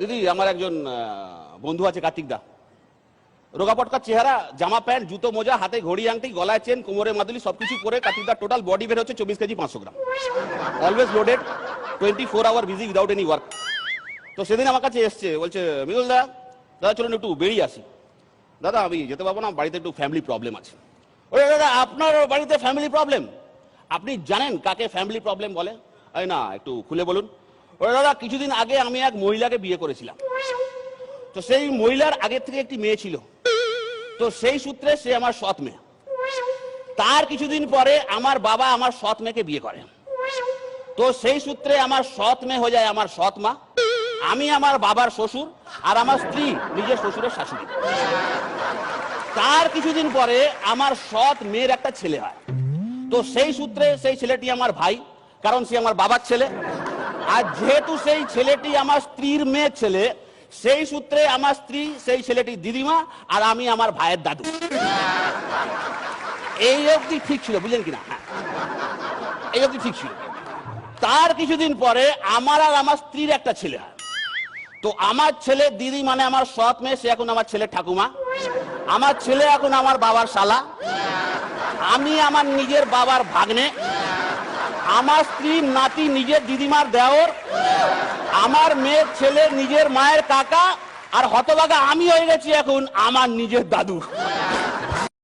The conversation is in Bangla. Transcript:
দিদি আমার একজন বন্ধু আছে কার্তিক দা, রোগা পটকার চেহারা, জামা প্যান্ট, জুতো মোজা, হাতে ঘড়ি আংটি, গলায় চেন, কোমরে মাদুলি, সবকিছু পরে কার্তিক দা টোটাল বডি বের হচ্ছে 24 KG 500 gram, always loaded, 24 hour busy without any work. তো সেদিন আমার কাছে এসছে, বলছে মৃদুল দা, দাদা চলুন একটু বেরিয়ে আসি। দাদা আমি যেতে পারবো না, বাড়িতে একটু ফ্যামিলি প্রবলেম আছে। ওরে দাদা আপনার বাড়িতে ফ্যামিলি প্রবলেম? আপনি জানেন কাকে ফ্যামিলি প্রবলেম বলে? আরে না, একটু খুলে বলুন। ওরে দাদা কিছুদিন আগে আমি এক মহিলাকে বিয়ে করেছিলাম, তো সেই মহিলার আগের থেকে একটি মেয়ে ছিল, তো সেই সূত্রে সে আমার সৎ মেয়ে। তার কিছুদিন পরে আমার বাবা আমার সৎ মেয়েকে বিয়ে করে, তো সেই সূত্রে আমার সৎ মেয়ে হয়ে যায় আমার সৎ মা। আমি আমার বাবার শ্বশুর, আর আমার স্ত্রী নিজের শ্বশুরের শাশুড়ি। তার কিছুদিন পরে আমার সৎ মেয়ের একটা ছেলে হয়, তো সেই সূত্রে সেই ছেলেটি আমার ভাই, কারণ সে আমার বাবার ছেলে। আর যেহেতু সেই ছেলেটি আমার স্ত্রীর মেয়ের ছেলে, সেই সূত্রে আমার স্ত্রী সেই ছেলেটির দিদিমা, আর আমি আমার ভাইয়ের দাদু। এই অবধি ঠিক ছিল, বুঝলেন কিনা? হ্যাঁ, এই অবধি ঠিক ছিল। তার কিছুদিন পরে আমার আর আমার স্ত্রীর একটা ছেলে হয়, তো আমার ছেলে দিদি মানে আমার সৎ মেয়ে, সে এখন আমার ছেলে ঠাকুমা। আমার ছেলে এখন আমার বাবার শালা, আমি আমার নিজের বাবার ভাগ্নে, আমার স্ত্রী নাতি নিজের দিদিমার দেওর, আমার মেয়ের ছেলে নিজের মায়ের কাকা, আর হতভাগা আমি হয়ে গেছি এখন আমার নিজের দাদু।